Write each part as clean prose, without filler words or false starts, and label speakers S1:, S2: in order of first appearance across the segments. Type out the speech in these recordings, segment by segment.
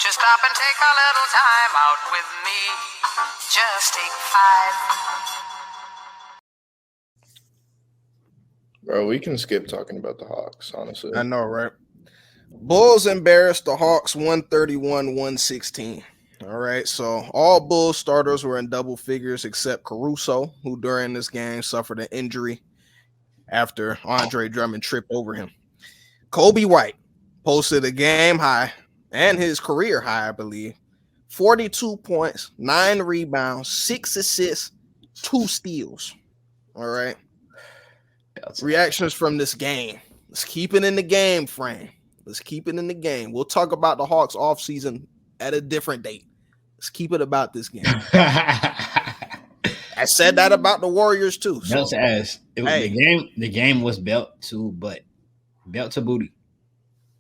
S1: you stop and take a little time out with me? Just take 5.
S2: Bro, we can skip talking about the Hawks, honestly.
S3: I know, right? Bulls embarrassed the Hawks 131-116. All right, so all Bulls starters were in double figures except Caruso, who during this game suffered an injury after Andre Drummond tripped over him. Kobe White posted a game high and his career high, I believe. 42 points, 9 rebounds, 6 assists, 2 steals. All right. Reactions from this game. Let's keep it in the game frame. Let's keep it in the game. We'll talk about the Hawks offseason at a different date. Let's keep it about this game. I said that about the Warriors too.
S4: Belt to ass. The game was belt to butt. Belt to booty.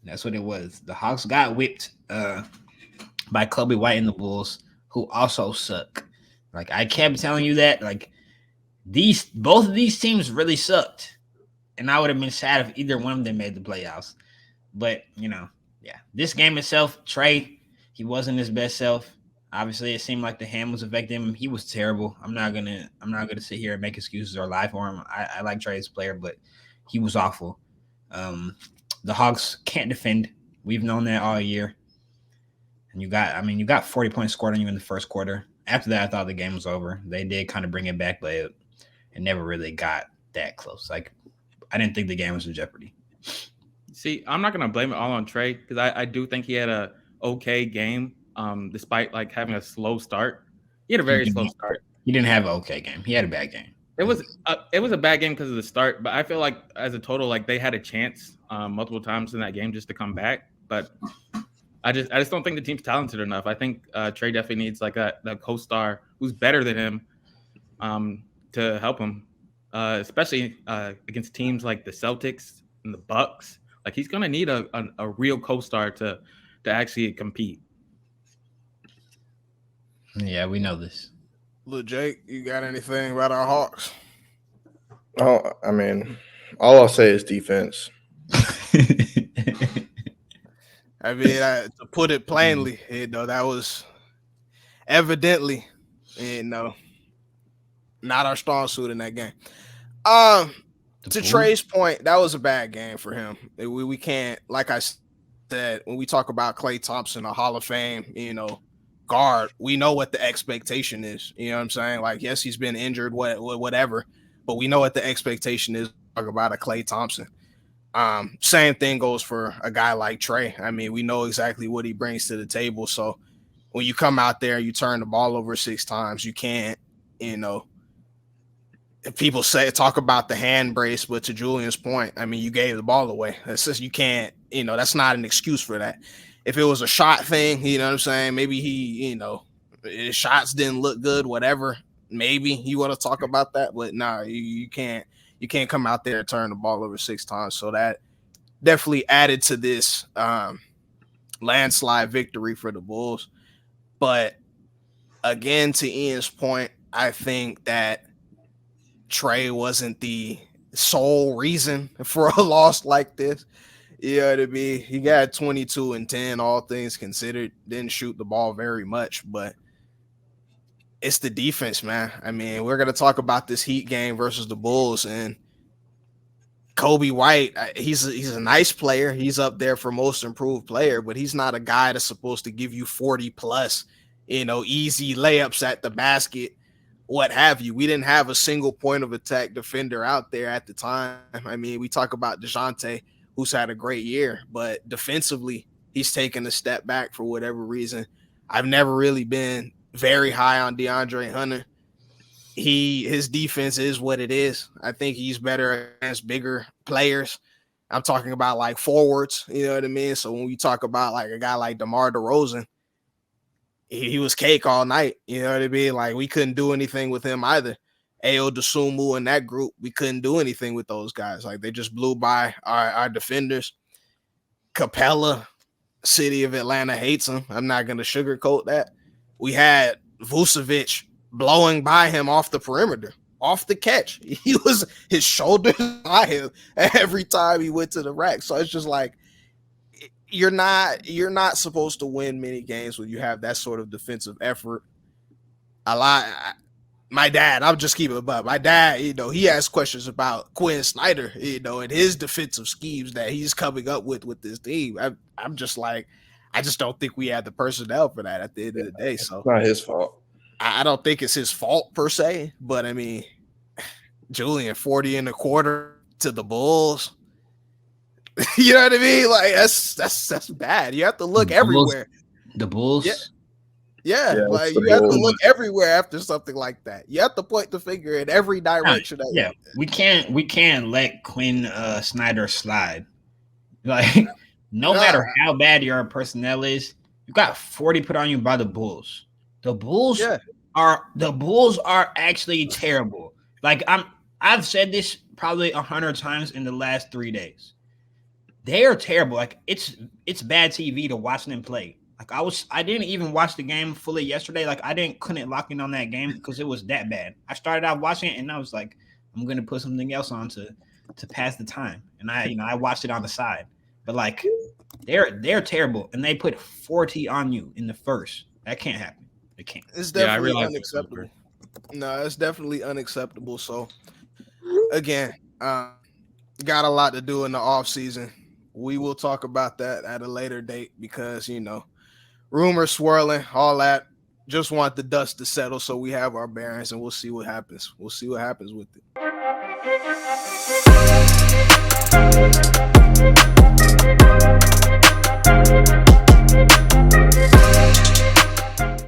S4: That's what it was. The Hawks got whipped by Kobe White and the Bulls, who also suck. Like, I kept telling you that. Like, both of these teams really sucked. And I would have been sad if either one of them made the playoffs. But, this game itself, Trey, he wasn't his best self. Obviously, it seemed like the hand was affecting him. He was terrible. I'm not gonna sit here and make excuses or lie for him. I like Trey as a player, but he was awful. The Hawks can't defend. We've known that all year. And you got 40 points scored on you in the first quarter. After that, I thought the game was over. They did kind of bring it back, but it never really got that close. Like, I didn't think the game was in jeopardy.
S5: See, I'm not gonna blame it all on Trey because I do think he had a okay game, despite like having a slow start. He had a very slow start.
S4: He didn't have an okay game. He had a bad game.
S5: It was a bad game because of the start, but I feel like as a total, like they had a chance multiple times in that game just to come back. But I just don't think the team's talented enough. I think Trey definitely needs like a co-star who's better than him to help him, especially against teams like the Celtics and the Bucks. Like, he's gonna need a real co-star to actually compete.
S4: Yeah, we know this.
S3: Look, Jake, you got anything about our Hawks?
S2: Oh, I mean, all I'll say is defense.
S3: I mean, to put it plainly, that was evidently, not our strong suit in that game. To Trey's point, that was a bad game for him. We can't, like I said, when we talk about Klay Thompson, a Hall of Fame, guard, we know what the expectation is. You know what I'm saying? Like, yes, he's been injured, whatever, but we know what the expectation is. Talk about a Klay Thompson. Same thing goes for a guy like Trey. I mean, we know exactly what he brings to the table. So when you come out there, you turn the ball over 6 times, you can't, people talk about the hand brace, but to Julian's point, I mean, you gave the ball away. That's just, you can't, that's not an excuse for that. If it was a shot thing, you know what I'm saying? Maybe his shots didn't look good, whatever. Maybe you want to talk about that, but nah, you can't come out there and turn the ball over 6 times. So that definitely added to this landslide victory for the Bulls. But again, to Ian's point, I think that Trey wasn't the sole reason for a loss like this. You know what I mean? He got 22 and 10, all things considered. Didn't shoot the ball very much, but it's the defense, man. I mean, we're going to talk about this Heat game versus the Bulls, and Kobe White, he's a nice player. He's up there for most improved player, but he's not a guy that's supposed to give you 40 plus, easy layups at the basket, what have you. We didn't have a single point of attack defender out there at the time. I mean, we talk about DeJounte, who's had a great year, but defensively, he's taken a step back for whatever reason. I've never really been very high on DeAndre Hunter. His defense is what it is. I think he's better against bigger players. I'm talking about like forwards, you know what I mean? So when we talk about like a guy like DeMar DeRozan, he was cake all night, you know what I mean? Like, we couldn't do anything with him either. Ayo Dosunmu and that group, we couldn't do anything with those guys. Like, they just blew by our defenders. Capella, city of Atlanta hates him. I'm not going to sugarcoat that. We had Vucevic blowing by him off the perimeter, off the catch. He was his shoulder by him every time he went to the rack. So it's just like, you're not supposed to win many games when you have that sort of defensive effort. My dad, I'll just keep it above. My dad, he asked questions about Quinn Snyder, and his defensive schemes that he's coming up with this team. I'm just like, I just don't think we have the personnel for that at the end of the day. So
S2: It's not his fault.
S3: I don't think it's his fault per se, but I mean, Julian 40 in a quarter to the Bulls. You know what I mean? Like that's bad. You have to look everywhere.
S4: The Bulls.
S3: Yeah, like
S2: the
S3: you have to
S2: Bulls.
S3: look everywhere after something like that. You have to point the finger in every direction.
S4: Yeah, we can't let Quinn Snyder slide. Like, no matter how bad your personnel is, you got 40 put on you by the Bulls. The Bulls are actually terrible. Like I've said this probably 100 times in the last 3 days. They are terrible. Like it's bad TV to watch them play. Like I didn't even watch the game fully yesterday. Like I couldn't lock in on that game because it was that bad. I started out watching it and I was like, I'm gonna put something else on to pass the time. And I watched it on the side. But like they're terrible and they put 40 on you in the first. That can't happen. It can't.
S3: It's definitely unacceptable. No, it's definitely unacceptable. So again, got a lot to do in the off season. We will talk about that at a later date because rumors swirling, all that. Just want the dust to settle so we have our bearings and we'll see what happens. We'll see what happens with it.